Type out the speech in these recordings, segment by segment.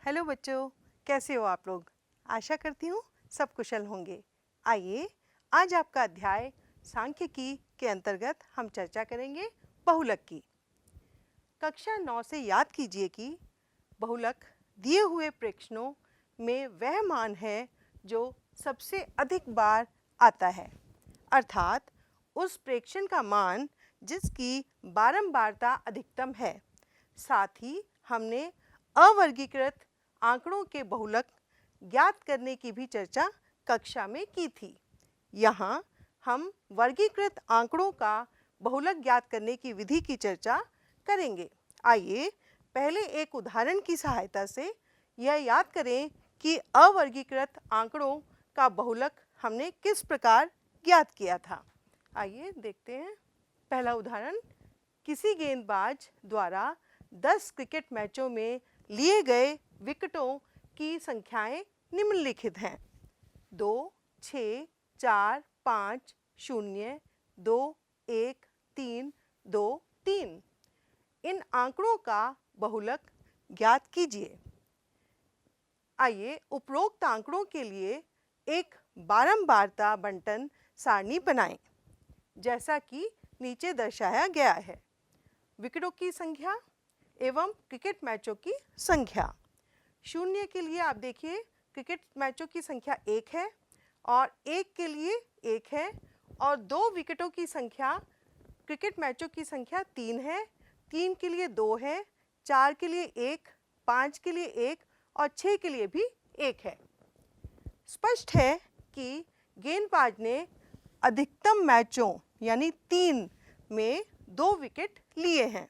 Hello बच्चों, कैसे हो आप लोग? आशा करती हूँ सब कुशल होंगे। आइए आज आपका अध्याय सांख्यिकी के अंतर्गत हम चर्चा करेंगे बहुलक की। कक्षा 9 से याद कीजिए कि बहुलक दिए हुए प्रेक्षणों में वह मान है जो सबसे अधिक बार आता है, अर्थात उस प्रेक्षण का मान जिसकी बारंबारता अधिकतम है। साथ ही हमने अवर्गीकृत आंकड़ों के बहुलक ज्ञात करने की भी चर्चा कक्षा में की थी। यहाँ हम वर्गीकृत आंकड़ों का बहुलक ज्ञात करने की विधि की चर्चा करेंगे। आइए पहले एक उदाहरण की सहायता से यह याद करें कि अवर्गीकृत आंकड़ों का बहुलक हमने किस प्रकार ज्ञात किया था। आइए देखते हैं। पहला उदाहरण, किसी गेंदबाज द्वारा 10 क्रिकेट मैचों में लिए गए विकेटों की संख्याएं निम्नलिखित हैं: 2, 6, 4, 5, 0, 2, 1, 3, 2, 3। इन आंकड़ों का बहुलक ज्ञात कीजिए। आइए उपरोक्त आंकड़ों के लिए एक बारंबारता बंटन सारणी बनाएं, जैसा कि नीचे दर्शाया गया है। विकेटों की संख्या एवं क्रिकेट मैचों की संख्या। 0 के लिए आप देखिए क्रिकेट मैचों की संख्या 1 है और 1 के लिए 1 है, और 2 विकेटों की संख्या क्रिकेट मैचों की संख्या 3 है, 3 के लिए 2 है, 4 के लिए 1, 5 के लिए 1 और 6 के लिए भी 1 है। स्पष्ट है कि गेंदबाज ने अधिकतम मैचों यानी 3 में 2 विकेट लिए हैं,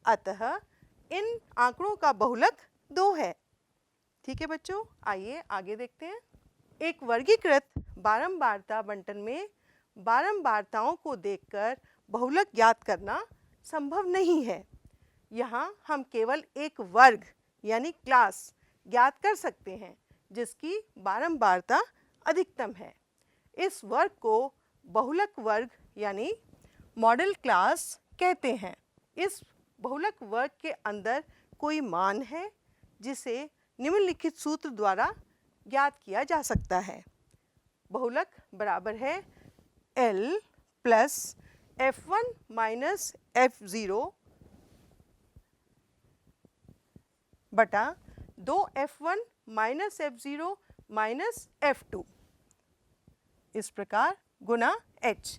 अतः इन आंकड़ों का बहुलक 2 है। ठीक है बच्चों, आइए आगे देखते हैं। एक वर्गीकृत बारंबारता बंटन में बारंबारताओं को देखकर बहुलक ज्ञात करना संभव नहीं है। यहाँ हम केवल एक वर्ग यानी क्लास ज्ञात कर सकते हैं जिसकी बारंबारता अधिकतम है। इस वर्ग को बहुलक वर्ग यानी मॉडल क्लास कहते हैं। इस बहुलक वर्ग के अंदर कोई मान है जिसे निम्नलिखित सूत्र द्वारा ज्ञात किया जा सकता है। बहुलक बराबर है L plus F1 minus F0 बटा 2F1 minus F0 minus F2 इस प्रकार गुना H,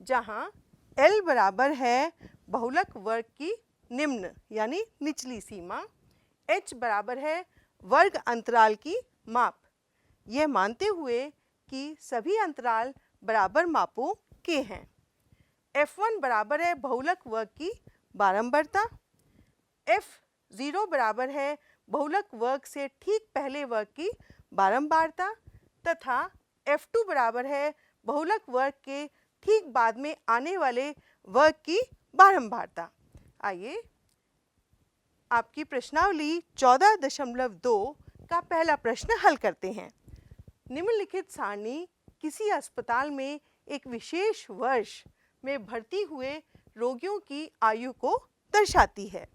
जहाँ L बराबर है बहुलक वर्ग की निम्न यानी निचली सीमा, H बराबर है वर्ग अंतराल की माप, यह मानते हुए कि सभी अंतराल बराबर मापों के हैं। F1 बराबर है बहुलक वर्ग की बारंबारता, F0 बराबर है बहुलक वर्ग से ठीक पहले वर्ग की बारंबारता तथा F2 बराबर है बहुलक वर्ग के ठीक बाद में आने वाले वर्ग की बारंबारता। आइए आपकी प्रश्नावली 14.2 का पहला प्रश्न हल करते हैं। निम्नलिखित सारणी किसी अस्पताल में एक विशेष वर्ष में भर्ती हुए रोगियों की आयु को दर्शाती है।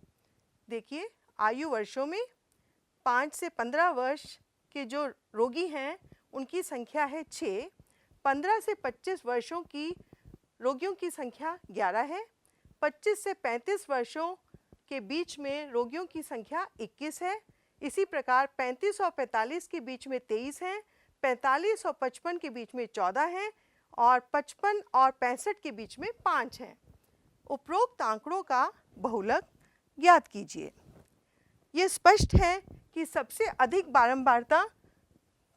देखिए, आयु वर्षों में 5 से 15 वर्ष के जो रोगी हैं उनकी संख्या है 6, 15 से 25 वर्षों की रोगियों की संख्या 11 है, 25 से 35 वर्षों के बीच में रोगियों की संख्या 21 है। इसी प्रकार 35 और 45 के बीच में 23 हैं, 45 और 55 के बीच में 14 हैं और 55 और 65 के बीच में 5 हैं। उपरोक्त आंकड़ों का बहुलक ज्ञात कीजिए। ये स्पष्ट है कि सबसे अधिक बारंबारता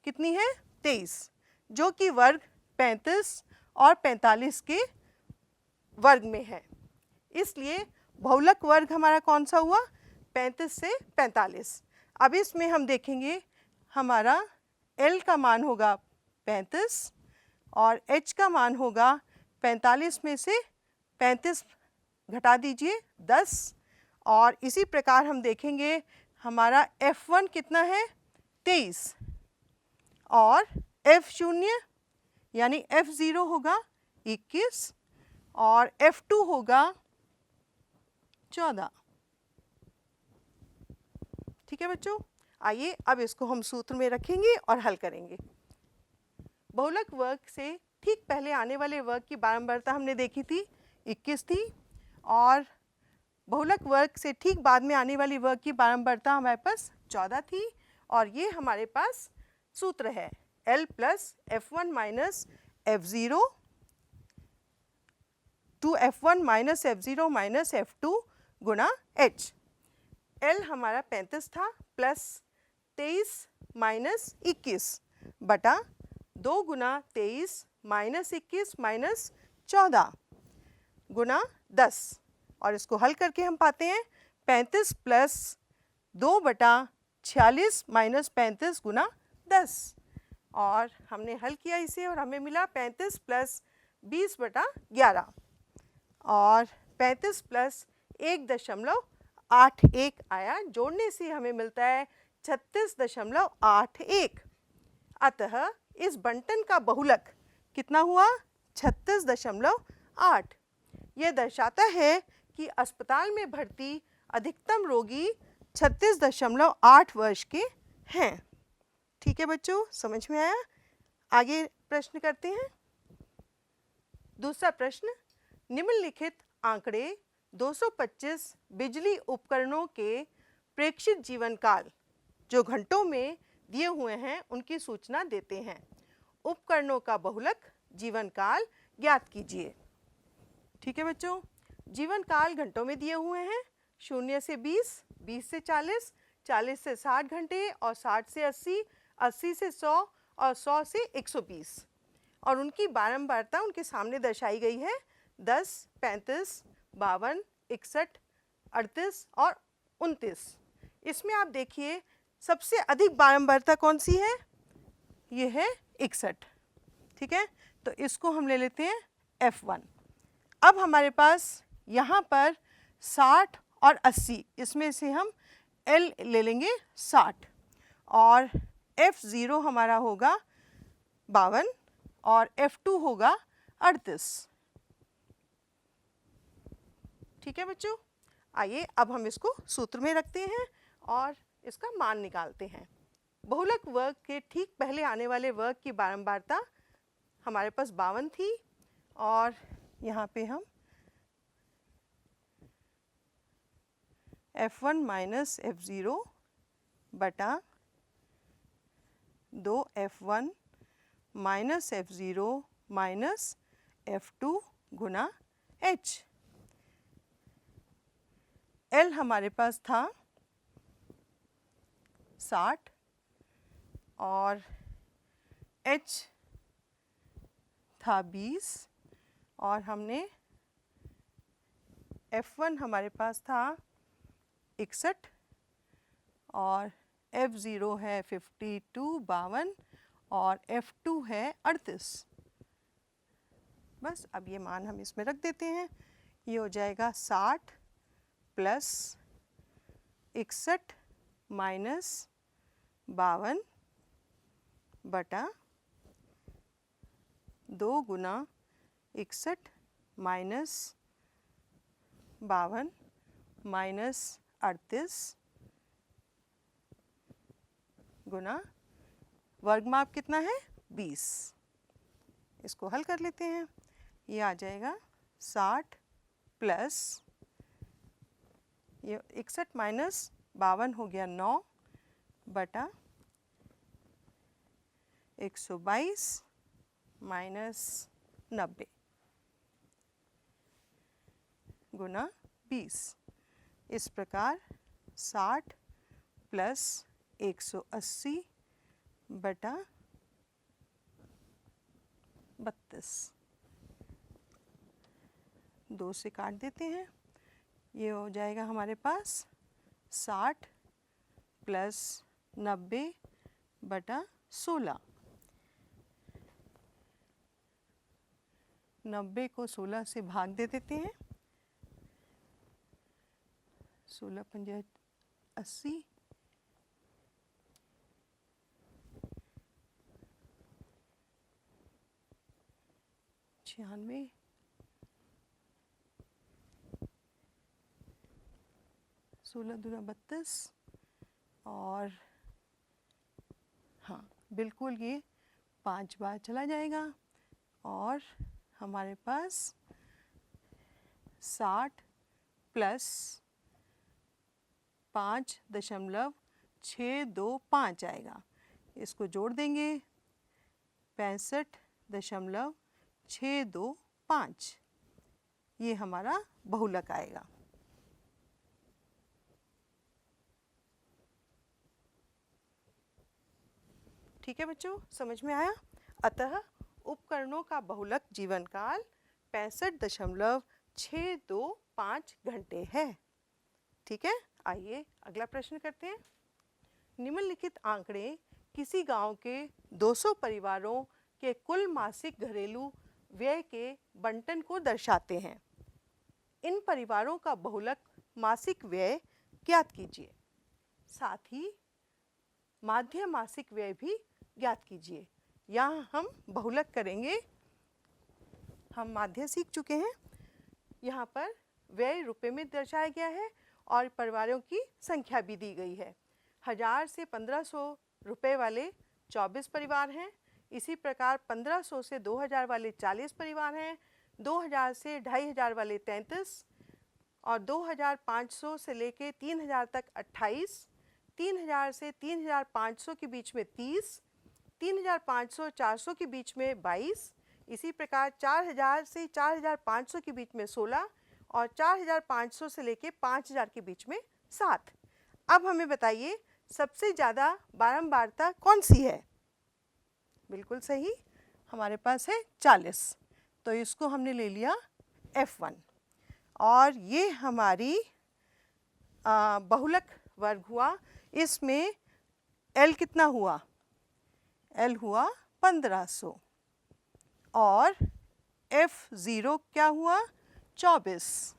कितनी है? 23, जो कि वर्ग 35 और 45 के वर्ग में है। इसलिए बहुलक वर्ग हमारा कौन सा हुआ? 35 से 45। अब इसमें हम देखेंगे हमारा L का मान होगा 35 और H का मान होगा 45 में से 35 घटा दीजिए 10, और इसी प्रकार हम देखेंगे हमारा F1 कितना है? 23 और F0 यानी F0 होगा 21 और F2 होगा 14। ठीक है बच्चों, आइए अब इसको हम सूत्र में रखेंगे और हल करेंगे। बहुलक वर्ग से ठीक पहले आने वाले वर्ग की बारंबारता हमने देखी थी 21 थी, और बहुलक वर्ग से ठीक बाद में आने वाली वर्ग की बारंबारता हमारे पास 14 थी, और ये हमारे पास सूत्र है L plus F1 minus F0 two F1 minus F0 minus F2 गुना H। L हमारा 35 था प्लस 23 माइनस 21 बटा 2 गुना 23 माइनस 21 माइनस 14 गुना 10, और इसको हल करके हम पाते हैं 35 प्लस 2 बटा 46 माइनस 35 गुना 10, और हमने हल किया इसे और हमें मिला 35 प्लस 20 बटा 11, और 35 प्लस 1.81 आया, जोड़ने से हमें मिलता है 36.81। अतः इस बंटन का बहुलक कितना हुआ? 36.8। यह दर्शाता है कि अस्पताल में भर्ती अधिकतम रोगी 36.8 वर्ष के हैं। ठीक है बच्चों, समझ में आया? आगे प्रश्न करते हैं। दूसरा प्रश्न, निम्नलिखित आंकड़े 225 बिजली उपकरणों के प्रेक्षित जीवन काल जो घंटों में दिए हुए हैं उनकी सूचना देते हैं। उपकरणों का बहुलक जीवन काल ज्ञात कीजिए। ठीक है बच्चों, जीवन काल घंटों में दिए हुए हैं 0 से 20, 20 से 40, 40 से 60 घंटे, और 60 से 80, 80 से 100 और 100 से 120, और उनकी बारंबारता उनके सामने दर्शाई गई है 10, 35, 52, 61, 38 और 29। इसमें आप देखिए सबसे अधिक बारंबारता कौन सी है? ये है 61। ठीक है, तो इसको हम ले लेते हैं F1। अब हमारे पास यहाँ पर 60 और 80, इसमें से हम L ले लेंगे 60, और F0 हमारा होगा 52 और F2 होगा 38। ठीक है बच्चों, आइए अब हम इसको सूत्र में रखते हैं और इसका मान निकालते हैं। बहुलक वर्ग के ठीक पहले आने वाले वर्ग की बारंबारता हमारे पास 52 थी, और यहाँ पे हम F1 माइनस F0 बटा 2 F1 minus F0 minus F2 गुना H। L हमारे पास था 60 और H था 20, और हमने F1 हमारे पास था 61 और F0 है 52 52 और F2 है 38। बस अब ये मान हम इसमें रख देते हैं। ये हो जाएगा 60 प्लस 61 माइनस 52 बटा 2 गुना 61 माइनस 52 माइनस 38 गुना वर्गमाप कितना है 20। इसको हल कर लेते हैं। ये आ जाएगा 60 प्लस ये 61 माइनस 52 हो गया 9 बटा 122 माइनस 90 गुना 20। इस प्रकार 60 प्लस 180 बटा 32, 2 से काट देते हैं। ये हो जाएगा हमारे पास 60 प्लस 90 बटा 16। 90 को 16 से भाग दे देते हैं। 16 पंजे 80, 96, 16 दूना 32 और बिल्कुल ये 5 बार चला जाएगा और हमारे पास 60 प्लस 5.625 आएगा। इसको जोड़ देंगे 65.625, ये हमारा बहुलक आएगा। ठीक है बच्चों, समझ में आया? अतः उपकरणों का बहुलक जीवन काल 65.625 घंटे है। ठीक है, आइए अगला प्रश्न करते हैं। निम्नलिखित आंकड़े किसी गांव के 200 परिवारों के कुल मासिक घरेलू व्यय के बंटन को दर्शाते हैं। इन परिवारों का बहुलक मासिक व्यय ज्ञात कीजिए। साथ ही माध्य मासिक व्यय भी ज्ञात कीजिए। यहाँ हम बहुलक करेंगे, हम माध्य सीख चुके हैं। यहाँ पर व्यय रुपए में दर्शाया गया है और परिवारों की संख्या भी दी गई है। 1000 से 1500 रुपए वाले 24 परिवार हैं। इसी प्रकार 1500 से 2000 वाले 40 परिवार हैं। 2000 से 2500 वाले 33 और 2500 से लेके 3000 तक 28, 3000 से 3500 के बीच में 30, 3500-400 के बीच में 22, इसी प्रकार 4000 से 4500 के बीच में 16 और 4500 से लेके 5000 के बीच में 7। अब हमें बताइए सबसे ज़्यादा बारंबारता कौन सी है? बिल्कुल सही, हमारे पास है 40, तो इसको हमने ले लिया F1 और ये हमारी बहुलक वर्ग हुआ। इसमें L कितना हुआ? L हुआ 1500 और F0 क्या हुआ? 24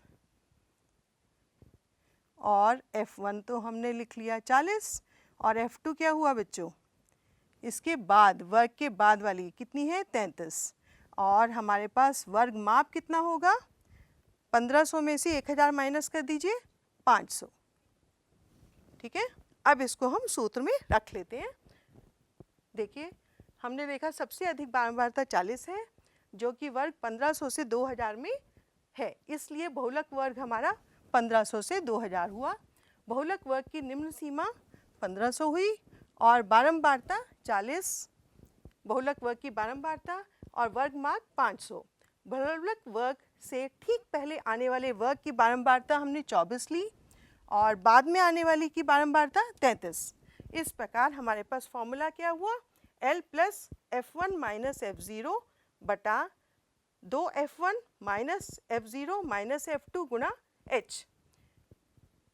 और F1 तो हमने लिख लिया 40 और F2 क्या हुआ बच्चों? इसके बाद वर्ग के बाद वाली कितनी है? 33 और हमारे पास वर्ग माप कितना होगा? 1500 में से 1000 माइनस कर दीजिए, 500। ठीक है, अब इसको हम सूत्र में रख लेते हैं। देखिए, हमने देखा सबसे अधिक बारंबारता 40 है जो कि वर्ग 1500 से 2000 में है, इसलिए बहुलक वर्ग हमारा 1500 से 2000 हुआ। बहुलक वर्ग की निम्न सीमा 1500 हुई और बारंबारता 40, बहुलक वर्ग की बारंबारता और वर्ग माप 500। बहुलक वर्ग से ठीक पहले आने वाले वर्ग की बारंबारता हमने 24 ली और बाद में आने वाली की बारंबारता 33। इस प्रकार हमारे पास फॉर्मूला क्या हुआ? L plus F1 minus F0 बटा 2F1 minus F0 minus F2 गुणा H।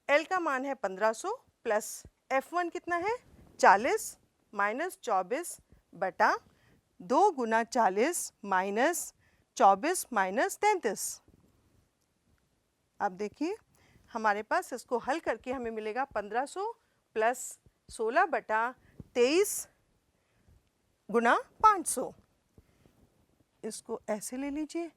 L का मान है 1500 प्लस F1 कितना है? 40 माइनस 24 बटा 2 गुना 40 माइनस 24 माइनस 33। अब देखिए हमारे पास इसको हल करके हमें मिलेगा 1500 प्लस 16 बटा 23 गुना 500। इसको ऐसे ले लीजिए,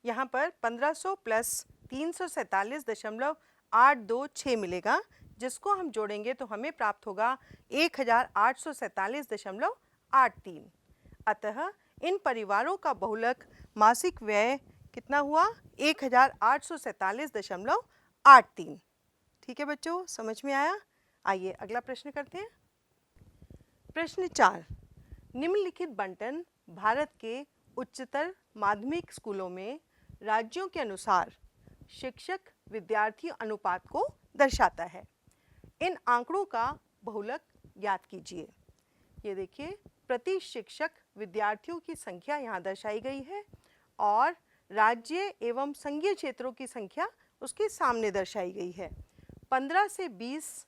यहाँ पर 1500 प्लस 347.826 मिलेगा, जिसको हम जोड़ेंगे तो हमें प्राप्त होगा 1847.83। अतः इन परिवारों का बहुलक मासिक व्यय कितना हुआ? 1847.83। ठीक है बच्चों, समझ में आया? आइए अगला प्रश्न करते हैं। प्रश्न 4, निम्नलिखित बंटन भारत के उच्चतर माध्यमिक स्कूलों में राज्यों के अनुसार शिक्षक विद्यार्थी अनुपात को दर्शाता है। इन आंकड़ों का बहुलक ज्ञात कीजिए। ये देखिए, प्रति शिक्षक विद्यार्थियों की संख्या यहाँ दर्शाई गई है और राज्य एवं संघीय क्षेत्रों की संख्या उसके सामने दर्शाई गई है। 15 से 20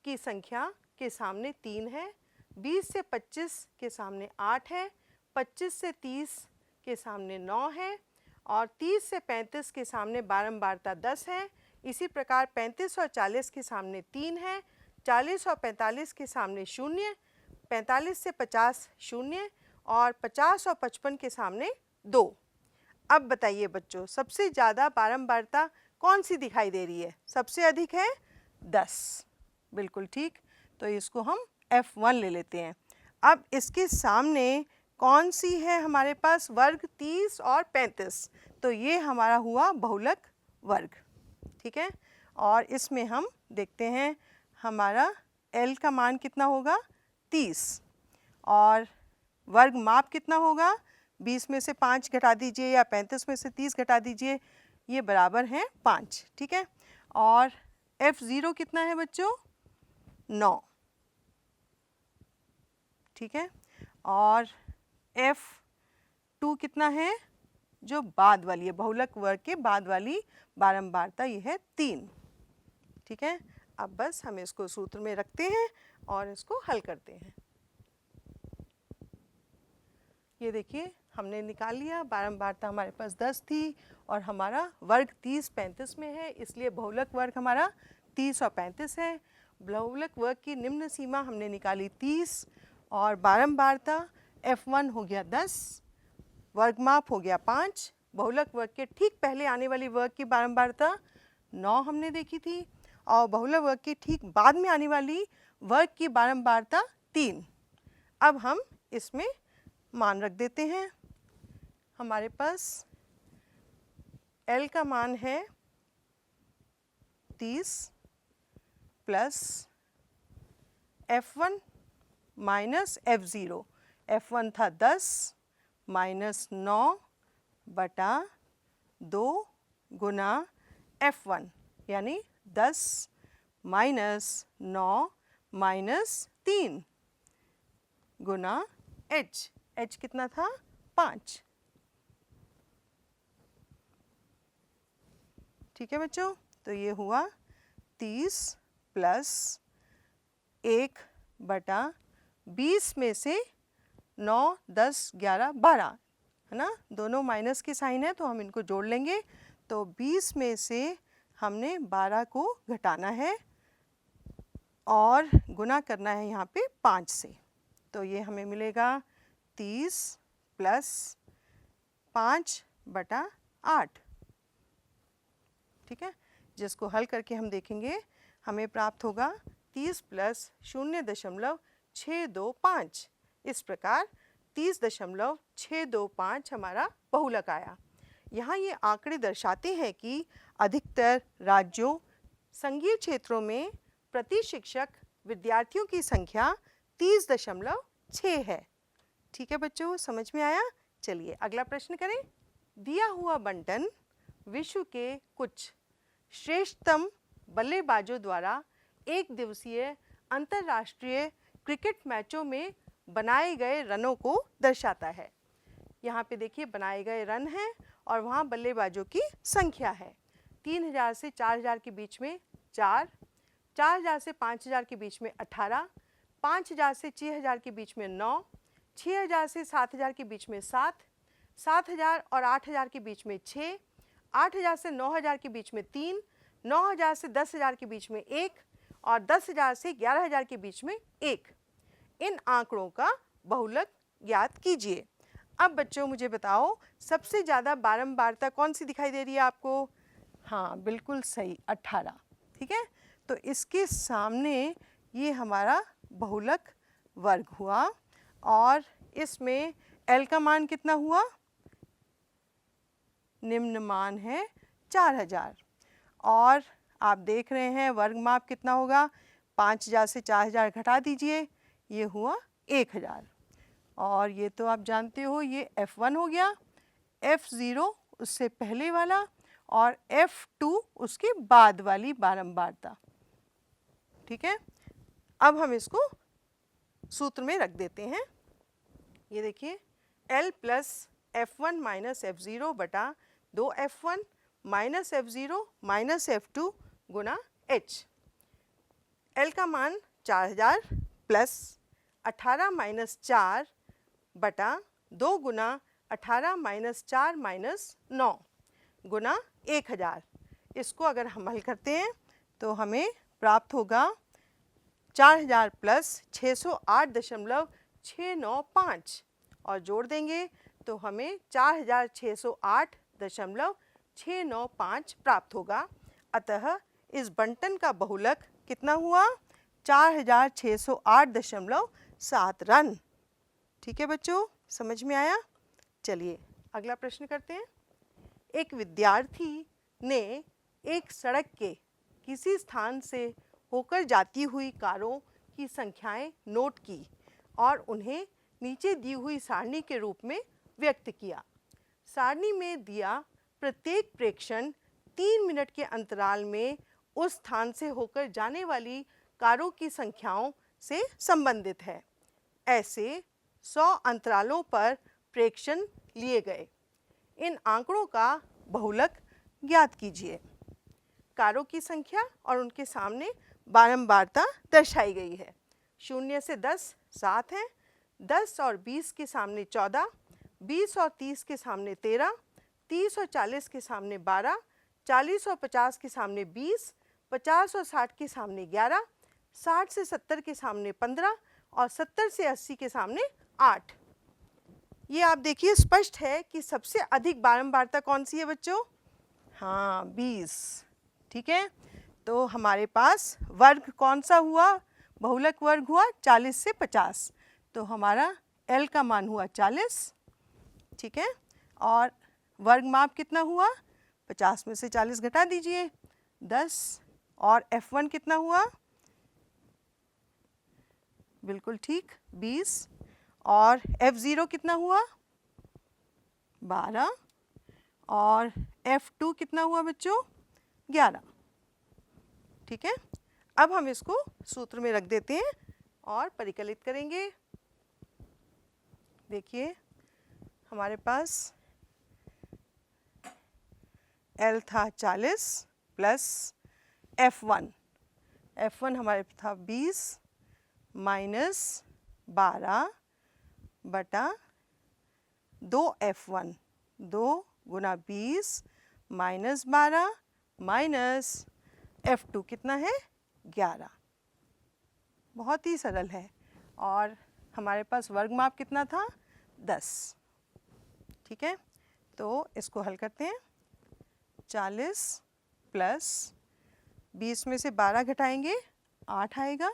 की संख्या के सामने 3 है, 20 से 25 के सामने 8 है, 25 से 30 के सामने 9 है और 30 से 35 के सामने बारंबारता 10 है। इसी प्रकार 35 और 40 के सामने 3 है, 40 और 45 के सामने 0, 45 से 50 0 और 50 और 55 के सामने 2। अब बताइए बच्चों, सबसे ज़्यादा बारंबारता कौन सी दिखाई दे रही है? सबसे अधिक है 10, बिल्कुल ठीक। तो इसको हम F1 ले लेते हैं। अब इसके सामने कौन सी है हमारे पास वर्ग 30 और 35, तो ये हमारा हुआ बहुलक वर्ग, ठीक है। और इसमें हम देखते हैं हमारा L का मान कितना होगा 30 और वर्ग माप कितना होगा 20 में से 5 घटा दीजिए या 35 में से 30 घटा दीजिए, ये बराबर है 5, ठीक है। और F0 कितना है बच्चों 9, ठीक है। और F2 कितना है जो बाद वाली है, बहुलक वर्ग के बाद वाली बारंबारता, ये है 3, ठीक है। अब बस हम इसको सूत्र में रखते हैं और इसको हल करते हैं। ये देखिए हमने निकाल लिया, बारंबारता हमारे पास 10 थी और हमारा वर्ग 30-35 में है, इसलिए बहुलक वर्ग हमारा 30 और 35 है। बहुलक वर्ग की निम्न सीमा हमने निकाली 30 और बारंबारता F1 हो गया 10, वर्गमाप हो गया 5, बहुलक वर्ग के ठीक पहले आने वाली वर्ग की बारंबारता 9 हमने देखी थी और बहुलक वर्ग के ठीक बाद में आने वाली वर्ग की बारंबारता 3। अब हम इसमें मान रख देते हैं। हमारे पास L का मान है 30 plus F1 minus F0, F1 था 10 माइनस 9 बटा 2 गुना F1 यानी 10 माइनस 9 माइनस 3 गुना H कितना था 5, ठीक है बच्चों। तो ये हुआ 30 प्लस 1 बटा 20 में से 9, 10, 11, 12 है ना, दोनों माइनस के साइन है तो हम इनको जोड़ लेंगे। तो 20 में से हमने 12 को घटाना है और गुना करना है यहाँ पे 5 से, तो ये हमें मिलेगा 30 प्लस 5 बटा 8, ठीक है। जिसको हल करके हम देखेंगे हमें प्राप्त होगा 30 प्लस 0.625, इस प्रकार 30.625 हमारा बहुलक आया। यहाँ ये आंकड़े दर्शाते हैं कि अधिकतर राज्यों संघीय क्षेत्रों में प्रति शिक्षक विद्यार्थियों की संख्या 30.6 है, ठीक है बच्चों, समझ में आया। चलिए अगला प्रश्न करें। दिया हुआ बंटन विश्व के कुछ श्रेष्ठतम बल्लेबाजों द्वारा एक दिवसीय अंतर्राष्ट्रीय क्रिकेट मैचों में बनाए गए रनों को दर्शाता है। यहाँ पे देखिए बनाए गए रन हैं और वहाँ बल्लेबाजों की संख्या है। 3000 से 4000 के बीच में 4, 4000 से 5000 के बीच में 18, 5000 से 6000 के बीच में 9, 6000 से 7000 के बीच में 7, 7000 और 8000 के बीच में 6, 8000 से 9000 के बीच में 3, 9000 से 10000 के बीच में 1 और 10000 से 11000 के बीच में 1। इन आंकड़ों का बहुलक ज्ञात कीजिए। अब बच्चों मुझे बताओ सबसे ज़्यादा बारंबारता कौन सी दिखाई दे रही है आपको? हाँ बिल्कुल सही 18, ठीक है। तो इसके सामने ये हमारा बहुलक वर्ग हुआ और इसमें L का मान कितना हुआ? निम्न मान है 4000 और आप देख रहे हैं वर्ग माप कितना होगा? 5000 से 4000 घटा दीजिए, ये हुआ 1000 और ये तो आप जानते हो ये F1 हो गया, F0 उससे पहले वाला और F2 उसके बाद वाली बारंबारता, ठीक है। अब हम इसको सूत्र में रख देते हैं। ये देखिए L plus F1 minus F0 बटा 2F1 minus F0 minus F2 गुना H। L का मान 4000 प्लस 18 माइनस 4 बटा 2 गुना 18 माइनस 4 माइनस 9 गुना 1000। इसको अगर हम हल करते हैं तो हमें प्राप्त होगा 4000 प्लस 608.695 और जोड़ देंगे तो हमें 4608.695 प्राप्त होगा। अतः इस बंटन का बहुलक कितना हुआ? 4608.7 रन। ठीक है बच्चों, समझ में आया? चलिए अगला प्रश्न करते हैं। एक विद्यार्थी ने एक सड़क के किसी स्थान से होकर जाती हुई कारों की संख्याएं नोट की और उन्हें नीचे दी हुई सारणी के रूप में व्यक्त किया। सारणी में दिया प्रत्येक प्रेक्षण 3 मिनट के अंतराल में उस स्थान से होकर जाने वाली कारों की संख्याओं से संबंधित है। ऐसे 100 अंतरालों पर प्रेक्षण लिए गए। इन आंकड़ों का बहुलक ज्ञात कीजिए। कारों की संख्या और उनके सामने बारंबारता दर्शाई गई है। 0 से 10 7 है, 10 और 20 के सामने 14, 20 और 30 के सामने 13, 30 और 40 के सामने 12, 40 और 50 के सामने 20, 50 और 60 के सामने 11, 60 से 70 के सामने 15 और 70 से 80 के सामने 8। ये आप देखिए स्पष्ट है कि सबसे अधिक बारंबारता कौन सी है बच्चों? हाँ, 20। ठीक है, तो हमारे पास वर्ग कौन सा हुआ? बहुलक वर्ग हुआ 40 से 50, तो हमारा L का मान हुआ 40। ठीक है, और वर्ग माप कितना हुआ? 50 में से 40 घटा दीजिए 10, और F1 कितना हुआ? बिल्कुल ठीक 20, और F0 कितना हुआ? 12, और F2 कितना हुआ बच्चों? 11। ठीक है, अब हम इसको सूत्र में रख देते हैं और परिकलित करेंगे। देखिए हमारे पास L था 40 प्लस F1 हमारे था 20 माइनस 12 बटा 2F1, 2 गुना 20 माइनस 12 माइनस F2 कितना है? 11। बहुत ही सरल है। और हमारे पास वर्ग माप कितना था? 10। ठीक है, तो इसको हल करते हैं। 40 प्लस 20 में से 12 घटाएंगे 8 आएगा,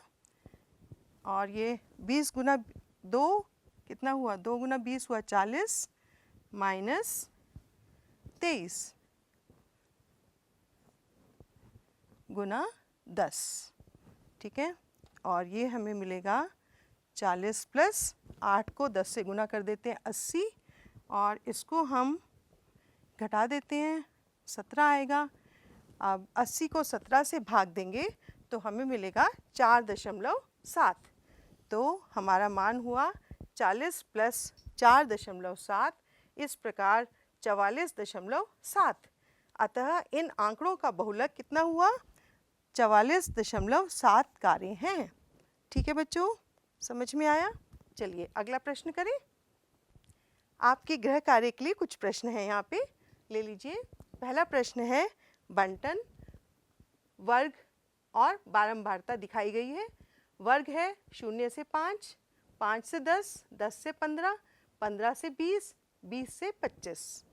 और ये 20 गुना 2 कितना हुआ? 2 गुना 20 हुआ 40 माइनस 23 गुना 10। ठीक है, और ये हमें मिलेगा 40 प्लस 8 को 10 से गुना कर देते हैं 80, और इसको हम घटा देते हैं 17 आएगा। अब 80 को 17 से भाग देंगे तो हमें मिलेगा 4.7। तो हमारा मान हुआ 40 प्लस 4.7, इस प्रकार 44.7। अतः इन आंकड़ों का बहुलक कितना हुआ? 44.7 कारें हैं। ठीक है बच्चों, समझ में आया? चलिए अगला प्रश्न करें। आपके गृह कार्य के लिए कुछ प्रश्न हैं, यहाँ पे ले लीजिए। पहला प्रश्न है, बंटन, वर्ग और बारंबारता दिखाई गई है। वर्ग है 0 से 5, 5 से 10, 10 से 15, 15 से 20, 20 से 25।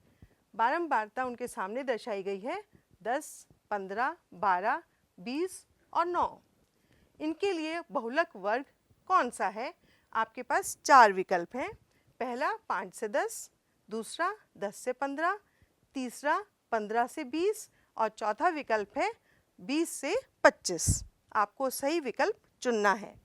बारंबारता उनके सामने दर्शाई गई है 10, 15, 12, 20 और 9। इनके लिए बहुलक वर्ग कौन सा है? आपके पास 4 विकल्प हैं। पहला 5 से 10, दूसरा 10 से 15, तीसरा 15 से 20 और चौथा विकल्प है 20 से 25। आपको सही विकल्प चुनना है।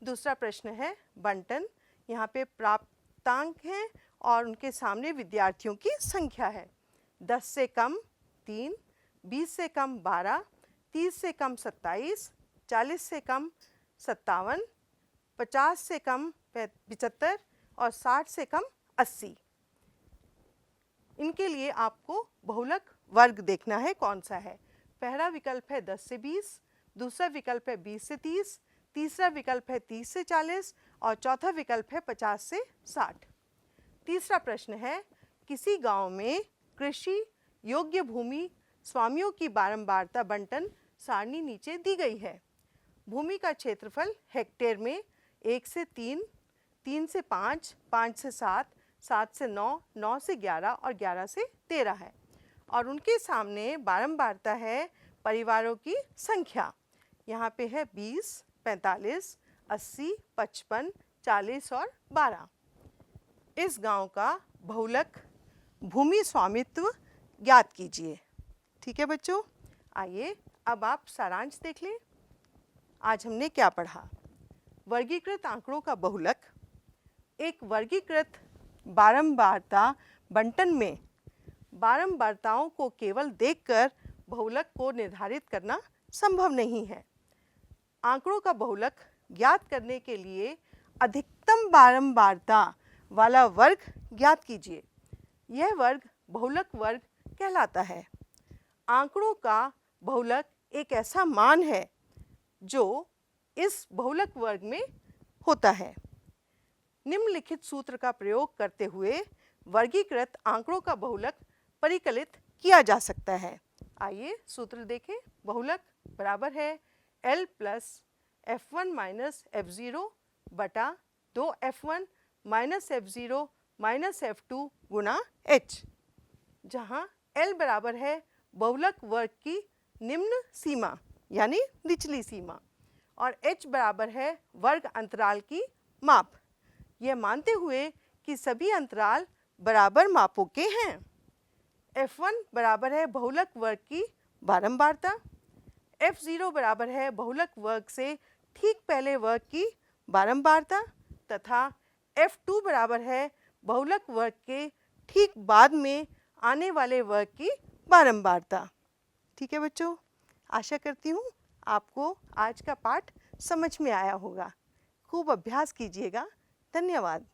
दूसरा प्रश्न है, बंटन, यहाँ पे प्राप्तांक हैं और उनके सामने विद्यार्थियों की संख्या है। 10 से कम 3, 20 से कम 12, 30 से कम 27, 40 से कम 57, 50 से कम 75 और 60 से कम 80। इनके लिए आपको बहुलक वर्ग देखना है कौन सा है। पहला विकल्प है 10 से 20, दूसरा विकल्प है 20 से 30, तीसरा विकल्प है 30 से 40 और चौथा विकल्प है 50 से 60। तीसरा प्रश्न है, किसी गांव में कृषि योग्य भूमि स्वामियों की बारंबारता बंटन सारणी नीचे दी गई है। भूमि का क्षेत्रफल हेक्टेयर में 1 से 3, 3 से 5, 5 से 7, 7 से 9, 9 से 11 और 11 से 13 है, और उनके सामने बारंबारता है परिवारों की संख्या। यहाँ पे है 20, 45, 80, 55, 40 और 12। इस गांव का बहुलक भूमि स्वामित्व ज्ञात कीजिए। ठीक है बच्चों, आइए अब आप सारांश देख लें। आज हमने क्या पढ़ा? वर्गीकृत आंकड़ों का बहुलक। एक वर्गीकृत बारंबारता बंटन में बारंबारताओं को केवल देखकर बहुलक को निर्धारित करना संभव नहीं है। आंकड़ों का बहुलक ज्ञात करने के लिए अधिकतम बारंबारता वाला वर्ग ज्ञात कीजिए। यह वर्ग बहुलक वर्ग कहलाता है। आंकड़ों का बहुलक एक ऐसा मान है जो इस बहुलक वर्ग में होता है। निम्नलिखित सूत्र का प्रयोग करते हुए वर्गीकृत आंकड़ों का बहुलक परिकलित किया जा सकता है। आइए सूत्र देखें। बहुलक बराबर है L plus F1 minus F0 बटा 2F1 minus F0 minus F2 गुना H, जहाँ L बराबर है बहुलक वर्ग की निम्न सीमा यानी निचली सीमा और H बराबर है वर्ग अंतराल की माप, यह मानते हुए कि सभी अंतराल बराबर मापों के हैं। F1 बराबर है बहुलक वर्ग की बारंबारता, F0 बराबर है बहुलक वर्ग से ठीक पहले वर्ग की बारंबारता तथा F2 बराबर है बहुलक वर्ग के ठीक बाद में आने वाले वर्ग की बारंबारता। ठीक है बच्चों, आशा करती हूँ आपको आज का पाठ समझ में आया होगा। खूब अभ्यास कीजिएगा। धन्यवाद।